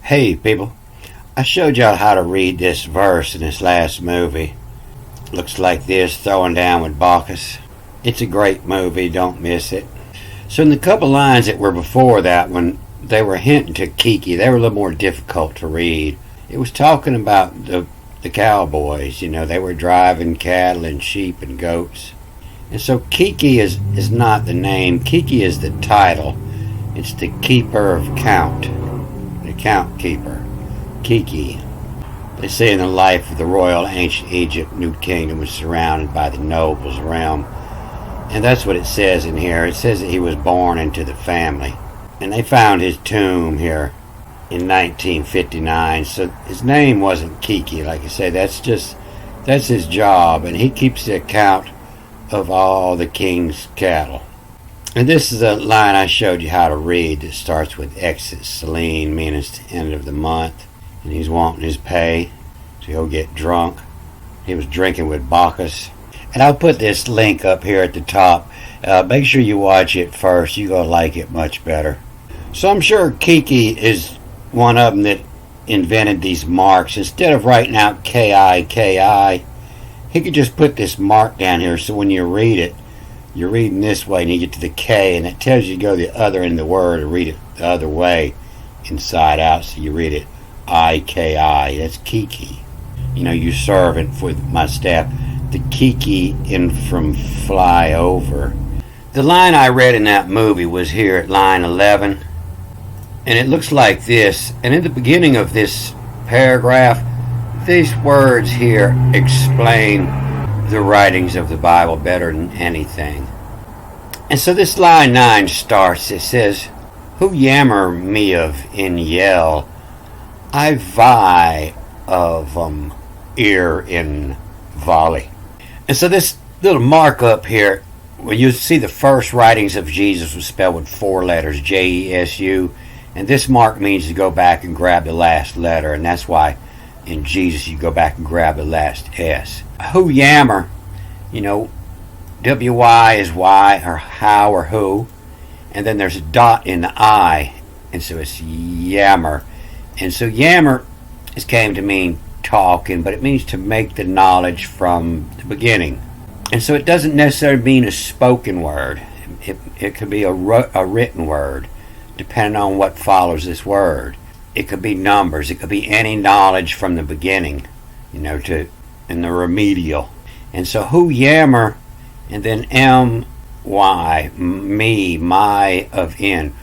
Hey people, I showed y'all how to read this verse in this last movie. Looks like this, Throwing Down with Bacchus. It's a great movie, don't miss it. So in the couple lines that were before that, when they were hinting to Kiki, they were a little more difficult to read. It was talking about the cowboys, they were driving cattle and sheep and goats. And so Kiki is not the name, Kiki is the title. It's the keeper of count. The count keeper, Kiki. They say in the life of the royal ancient Egypt, New Kingdom was surrounded by the nobles realm. And that's what it says in here. It says that he was born into the family. And they found his tomb here in 1959. So his name wasn't Kiki, like I say. That's his job. And he keeps the account of all the king's cattle. And this is a line I showed you how to read that starts with exit Celine, meaning it's the end of the month. And he's wanting his pay, so he'll get drunk. He was drinking with Bacchus. And I'll put this link up here at the top. Make sure you watch it first. You're going to like it much better. So I'm sure Kiki is one of them that invented these marks. Instead of writing out K-I-K-I, he could just put this mark down here so when you read it, you're reading this way and you get to the K and it tells you to go the other end of the word and read it the other way inside out, so you read it I-K-I. That's Kiki. You servant for my staff. The Kiki in from fly over. The line I read in that movie was here at line 11, and it looks like this. And in the beginning of this paragraph, these words here explain the writings of the Bible better than anything. And so this line 9 starts. It says, "Who yammer me of in yell, I vie of ear in volley." And so this little mark up here, when you see the first writings of Jesus was spelled with 4 letters, J-E-S-U, and this mark means to go back and grab the last letter, and that's why in Jesus you go back and grab the last S. Who yammer, W-Y is why or how or who, and then there's a dot in the I, and so it's yammer. And so yammer came to mean talking, but it means to make the knowledge from the beginning. And so it doesn't necessarily mean a spoken word. It could be a written word, depending on what follows this word. It could be numbers. It could be any knowledge from the beginning, in the remedial. And so who yammer, and then M-Y, me, my of in.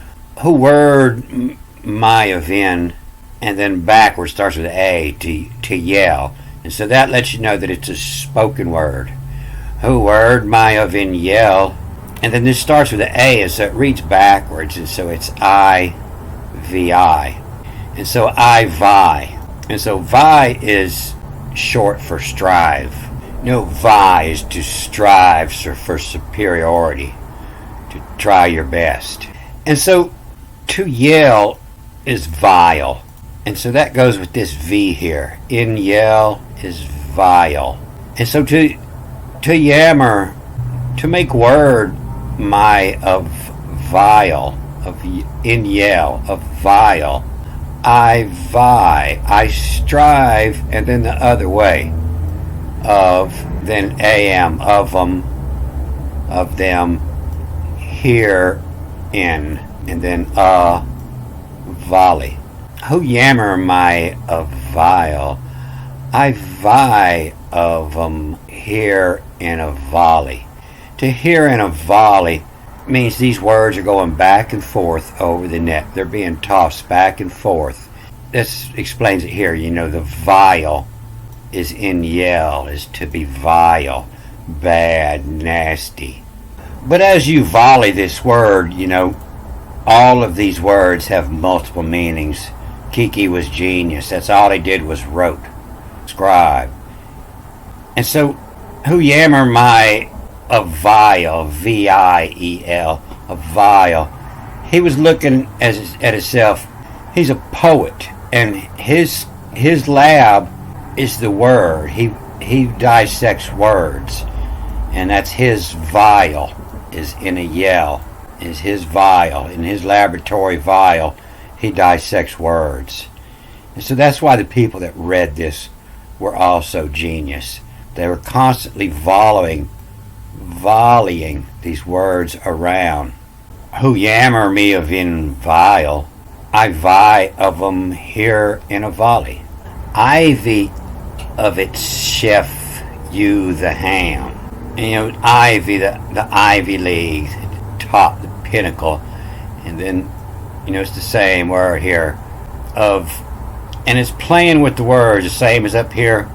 Who word, my of in, and then backwards starts with A, to yell. And so that lets you know that it's a spoken word. Who word, my of in yell. And then this starts with an A, and so it reads backwards, and so it's I-V-I. And so I vie. And so vie is short for strive. Vie is to strive for superiority, to try your best. And so to yell is vile. And so that goes with this V here. In yell is vile. And so to yammer, to make word my of vile, of in yell, of vile, I vie, I strive, and then the other way, of, then am, of them, here, in, and then volley. Who yammer my of vile, I vie of here in a volley. To hear in a volley means these words are going back and forth over the net. They're being tossed back and forth. This explains it here. The vile is in yell, is to be vile, bad, nasty. But as you volley this word, all of these words have multiple meanings. Kiki was genius. That's all he did was wrote, scribe. And so, who yammer my of vile, V-I-E-L, of vile. He was looking at himself. He's a poet, and his lab is the word. He dissects words, and that's his vial. Is in a yell. Is his vial in his laboratory vial. He dissects words. And so that's why the people that read this were also genius. They were constantly volleying these words around. Who yammer me of in vile, I vie of 'em here in a volley. Ivy of its chef, you the ham. And, Ivy, the Ivy League, top, the pinnacle. And then, it's the same word here of, and it's playing with the words, the same as up here.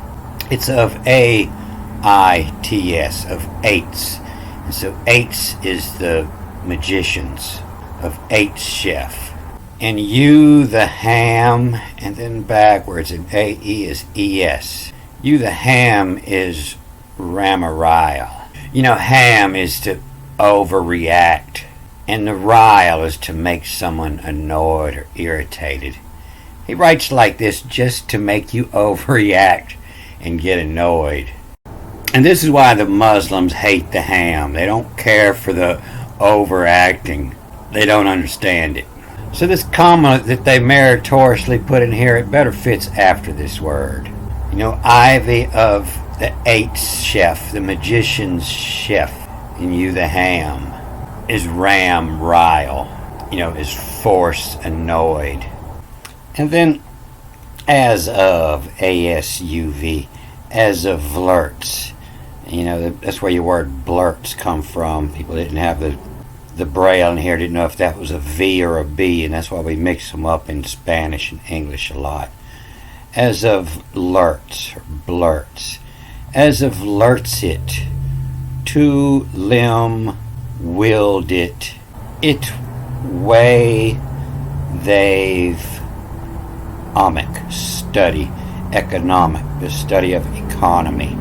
It's of A-I-T-S, of eights. And so eights is the magicians, of eights chef. And you the ham, and then backwards, and A-E is E-S. You the ham is Ramarial. Ham is to overreact, and the rile is to make someone annoyed or irritated. He writes like this just to make you overreact and get annoyed. And this is why the Muslims hate the ham. They don't care for the overacting. They don't understand it. So this comma that they meritoriously put in here, it better fits after this word. Ivy of the eighth chef, the magician's chef, and you the ham, is ram rile, is force annoyed. And then as of, A-S-U-V, as of flirts. That's where your word blurts come from. People didn't have the braille in here, didn't know if that was a V or a B, and that's why we mix them up in Spanish and English a lot. As of lurts, or blurts. As of lurts it, to limb willed it way they've study, economic, the study of economy,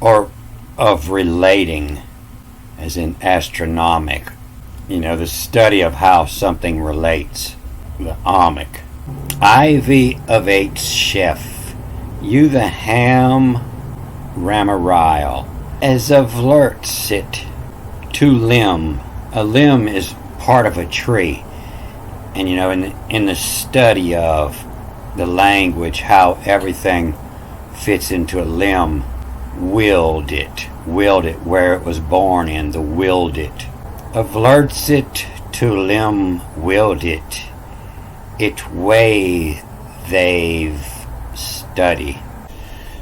or of relating, as in astronomic, the study of how something relates, the omic. Ivy of eight chef, you the ham Ramarial, as of lurts it, to limb. A limb is part of a tree, and in the study of the language, how everything fits into a limb, willed it where it was born in, the willed it. Of lurts it to limb willed it way they've study.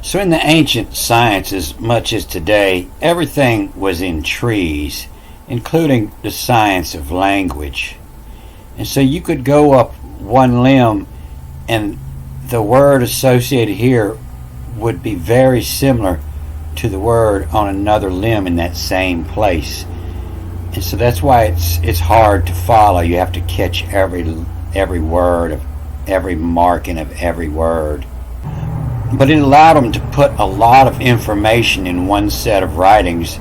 So in the ancient sciences, much as today, everything was in trees, including the science of language. And so you could go up one limb and the word associated here would be very similar to the word on another limb in that same place. And so that's why it's hard to follow. You have to catch every word of every marking of every word. But it allowed them to put a lot of information in one set of writings.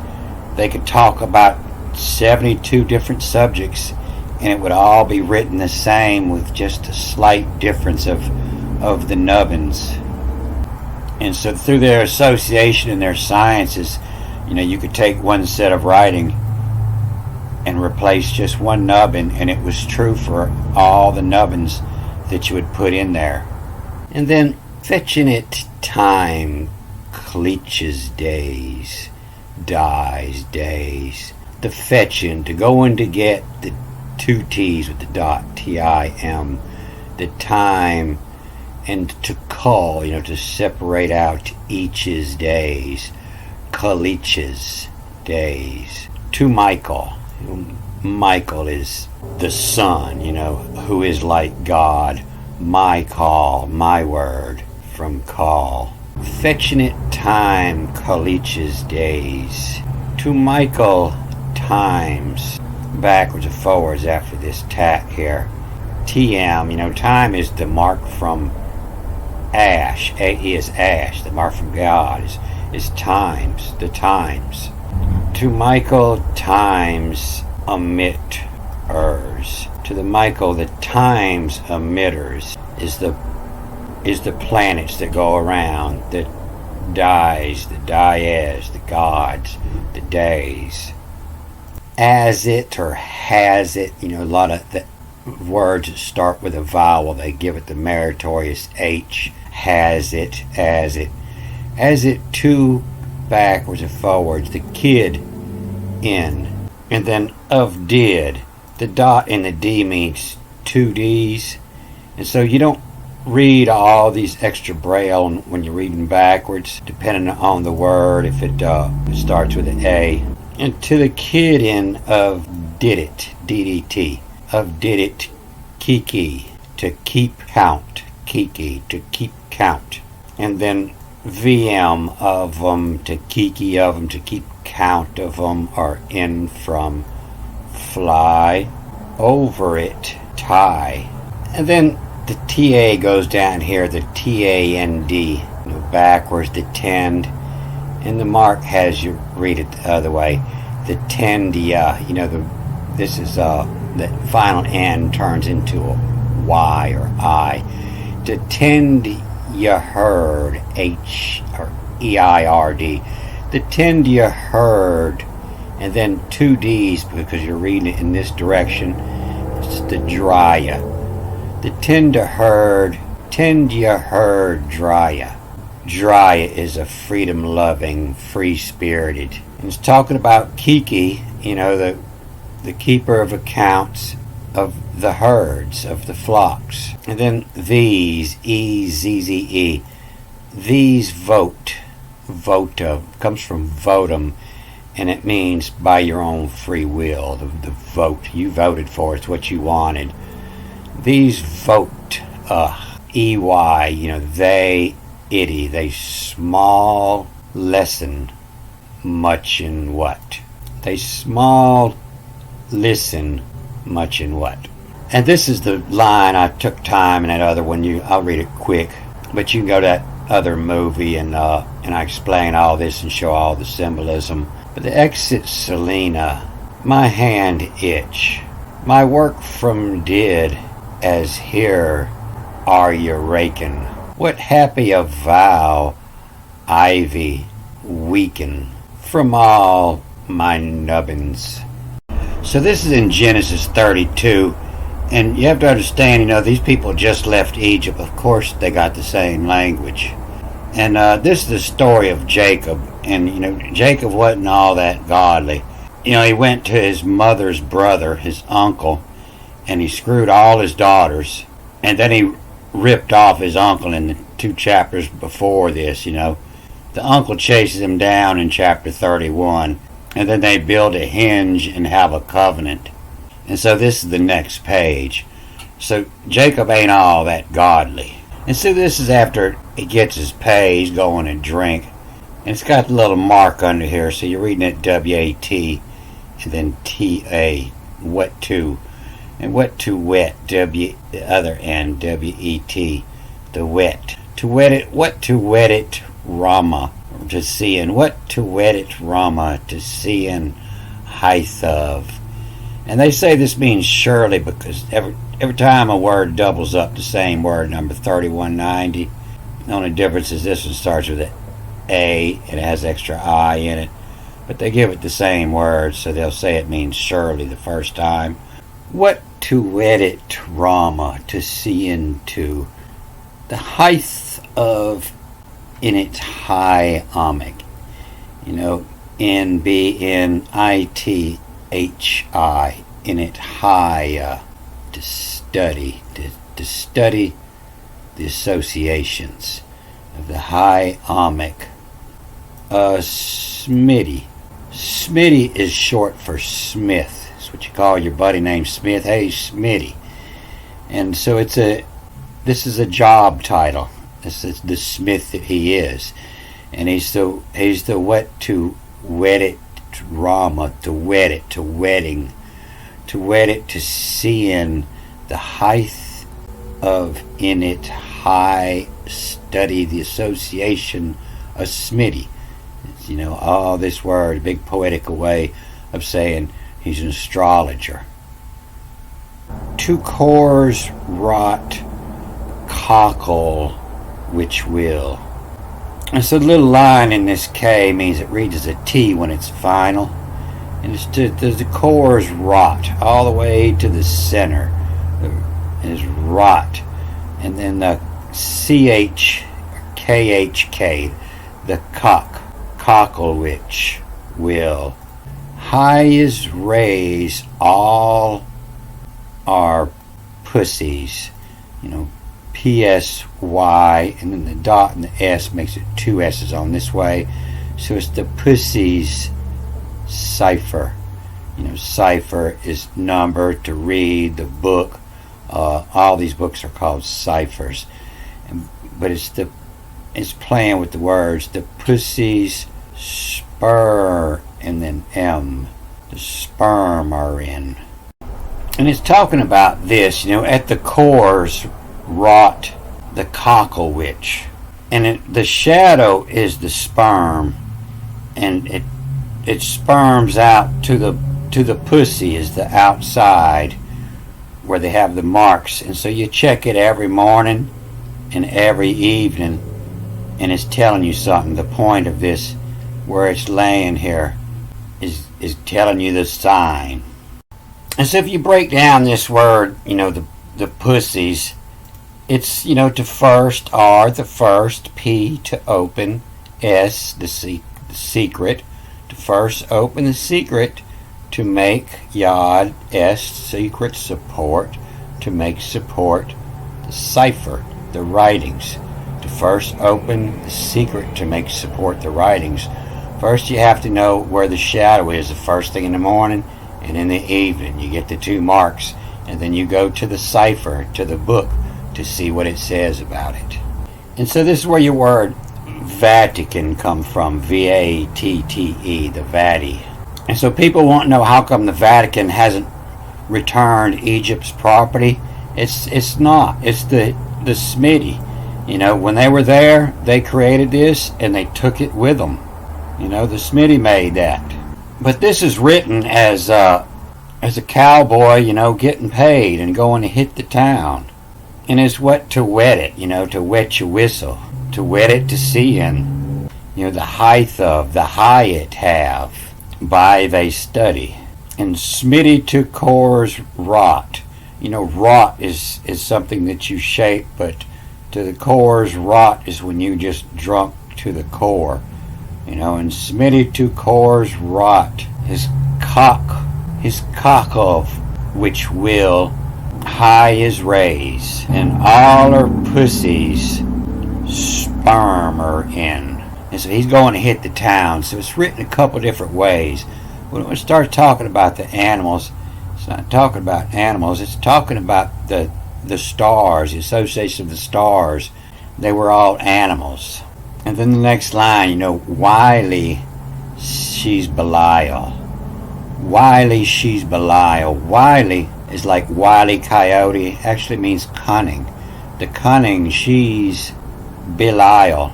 They could talk about 72 different subjects, and it would all be written the same with just a slight difference of the nubbins. And so through their association and their sciences, you could take one set of writing and replace just one nubbin, and it was true for all the nubbins that you would put in there. And then fetching it time, cleaches days, dies days. The fetching, to go in to get, the two T's with the dot, T-I-M, the time, and to cull, to separate out each's days, cleaches days. To Michael. Michael is the sun, who is like God. My call, my word, from call. Fetching it time, Kalich's days. To Michael times, backwards and forwards after this tack here. TM, time is the mark from ash. A-E is ash, the mark from God is times, the times. To Michael times emitters. To the Michael, the times emitters is the planets that go around, the dies, the dies, the gods, the days. As it or has it, a lot of words that start with a vowel, they give it the meritorious H. Has it, as it. As it, two backwards and forwards, the kid in. And then of did. The dot in the D means two D's. And so you don't read all these extra braille when you're reading backwards, depending on the word, if it starts with an A. And to the kid in of did it, DDT. Of did it, Kiki, to keep count. Kiki, to keep count. And then VM of them, to Kiki of them, to keep count of them, or in from fly. Over it, tie. And then the TA goes down here, the TAND, backwards, the tend, and the mark has you read it the other way. The tendia, this is the final N turns into a Y or I. To tend you heard, H or EIRD. The tend you heard, and then two D's because you're reading it in this direction. It's the drya. The tend you heard, drya. Drya is a freedom-loving, free-spirited. And it's talking about Kiki, the keeper of accounts of the herds, of the flocks. And then these, E-Z-Z-E, these vote comes from votum, and it means by your own free will. The vote you voted for is what you wanted. These vote, EY, they, itty, they small lesson much in what? They small listen much in what? And this is the line I took time in that other one. I'll read it quick, but you can go to that other movie and I explain all this and show all the symbolism. But the exit Selena, my hand itch, my work from did, as here are you raking. What happy a vow, ivy, weaken from all my nubbins. So this is in Genesis 32, and you have to understand, these people just left Egypt. Of course, they got the same language. And this is the story of Jacob. And, Jacob wasn't all that godly. He went to his mother's brother, his uncle, and he screwed all his daughters. And then he ripped off his uncle in the 2 chapters before this, The uncle chases him down in chapter 31. And then they build a hinge and have a covenant. And so this is the next page. So Jacob ain't all that godly. And so this is after he gets his pay, he's going to drink. And it's got the little mark under here, so you're reading it W-A-T and then T-A, wet to. And wet to wet, W, the other end, W-E-T, the wet. To wet it, what to wet it, Rama, to see, and what to wet it, Rama, to see in height of. And they say this means surely because every time a word doubles up the same word, number 3190, the only difference is this one starts with an A and it has extra I in it. But they give it the same word, so they'll say it means surely the first time. What to wet it, Rama, to see into. The height of in its high omic. N-B-N-I-T-H-I, in it high, to study, to study the associations of the high omic. Smitty. Smitty is short for Smith. It's what you call your buddy named Smith. Hey, Smitty. And so this is a job title. This is the Smith that he is. And he's the wet to wet it, Rama, to wet it, to wetting, to wet it, to seeing the height of in it high study, the association of Smitty. It's, all this word, a big poetical way of saying he's an astrologer. 2 cores rot cockle which will. And so the little line in this K means it reads as a T when it's final. And it's the cores rot all the way to the center is rot. And then the CHKHK, the cockle which will. High is raise, all are pussies. PSY, and then the dot and the S makes it two S's on this way. So it's the pussies cipher. Cipher is number to read the book. All these books are called ciphers, but it's playing with the words. The pussies spur, and then M, the sperm are in. And it's talking about this, at the cores rot the cockle witch, and the shadow is the sperm, and it sperms out to the pussy is the outside where they have the marks, and so you check it every morning and every evening, and it's telling you something. The point of this, where it's laying here, is telling you the sign. And so if you break down this word, the pussies, it's, to first, R, the first, P, to open, S, the secret, to first open the secret, to make, Yod, S, secret, support, to make support, the cipher, the writings. To first open the secret to make support the writings. First you have to know where the shadow is the first thing in the morning and in the evening. You get the two marks, and then you go to the cipher, to the book, to see what it says about it. And so this is where your word Vatican come from, V-A-T-T-E, the Vati. And so people want to know how come the Vatican hasn't returned Egypt's property. It's not. It's the Smitty. When they were there, they created this and they took it with them. The Smitty made that. But this is written as a cowboy, getting paid and going to hit the town. And it's what to wet it, to wet your whistle, to wet it to see in. The height of, the high it have, by they study. And Smitty to cores rot. Rot is something that you shape, but to the cores, rot is when you just drunk to the core. And Smitty to cores rot. His cock of which will high is raise, and all her pussies sperm are in. And so he's going to hit the town. So it's written a couple different ways. When it starts talking about the animals, it's not talking about animals. It's talking about the stars, the association of the stars. They were all animals. And then the next line, Wiley, she's Belial. Wiley, she's Belial. Wiley is like Wile E. Coyote. Actually means cunning. The cunning, she's Belial.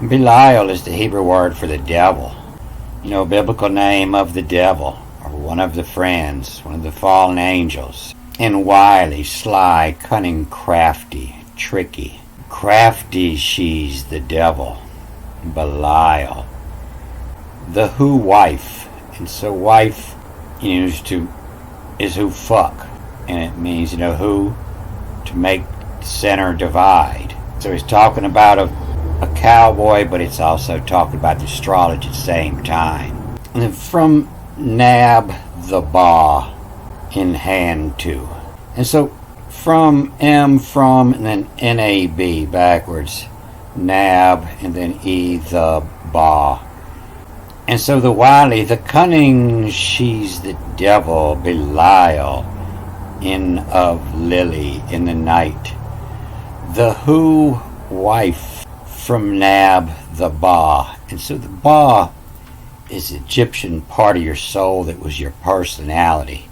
Belial is the Hebrew word for the devil. Biblical name of the devil, or one of the friends, one of the fallen angels. And wily, sly, cunning, crafty, tricky. Crafty, she's the devil. Belial. The who wife. And so wife, is who fuck. And it means, who, to make center divide. So he's talking about a cowboy, but it's also talking about the astrology at the same time. And then from Nab the Ba in hand to. And so from M, from, and then N-A-B backwards. Nab, and then E the Ba. And so the wily, the cunning, she's the devil, Belial, in of Lily in the night. The who wife from Nab the Ba. And so the Ba is the Egyptian part of your soul that was your personality.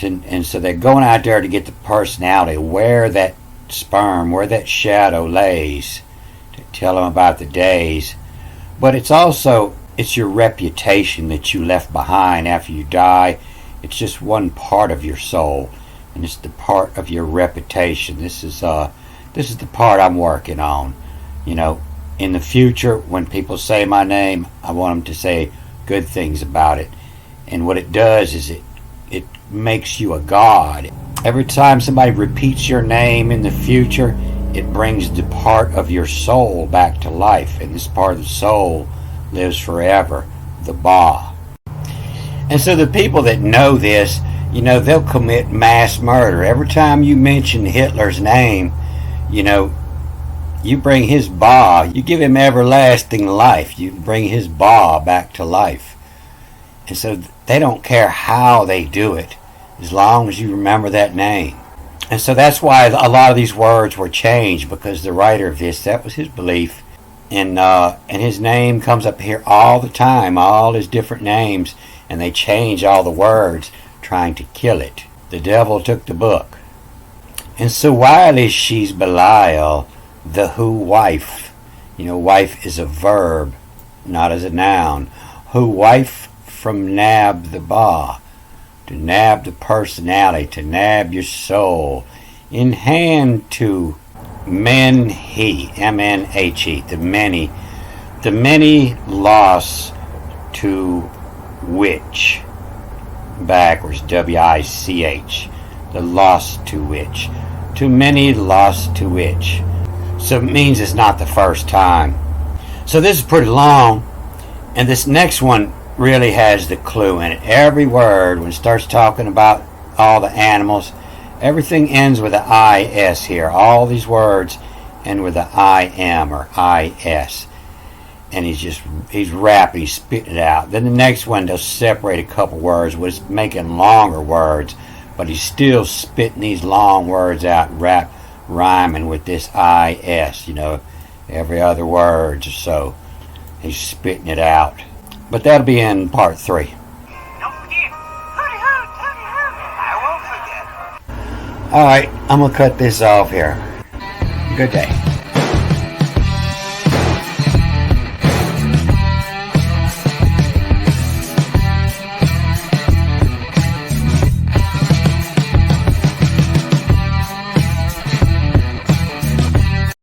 And so they're going out there to get the personality, where that sperm, where that shadow lays, to tell them about the days. But it's your reputation that you left behind after you die. It's just one part of your soul, and it's the part of your reputation. This is the part I'm working on. In the future, when people say my name, I want them to say good things about it. And what it does is it makes you a god. Every time somebody repeats your name in the future, it brings the part of your soul back to life. And this part of the soul lives forever, the Ba. And so the people that know this, they'll commit mass murder. Every time you mention Hitler's name, you bring his Ba, you give him everlasting life. You bring his Ba back to life. And so they don't care how they do it, as long as you remember that name. And so that's why a lot of these words were changed, because the writer of this, that was his belief. And his name comes up here all the time, all his different names, and they change all the words trying to kill it. The devil took the book. And so while is she's Belial, the who wife. Wife is a verb, not as a noun. Who wife from nab the Ba. To nab the personality, to nab your soul. In hand to men he, M-N-H-E, the many loss to which, backwards, W-I-C-H, the loss to which, to many loss to which. So it means it's not the first time. So this is pretty long, and this next one really has the clue in it. Every word, when it starts talking about all the animals, everything ends with an I-S here. All these words end with an I-M or I-S. And he's rapping, he's spitting it out. Then the next one, they'll separate a couple words, was making longer words, but he's still spitting these long words out, rhyming with this I-S, every other word or so. He's spitting it out. But that'll be in part 3. Don't forget, hooty hoot, hooty hoot. I won't forget. Alright, I'm going to cut this off here. Good day.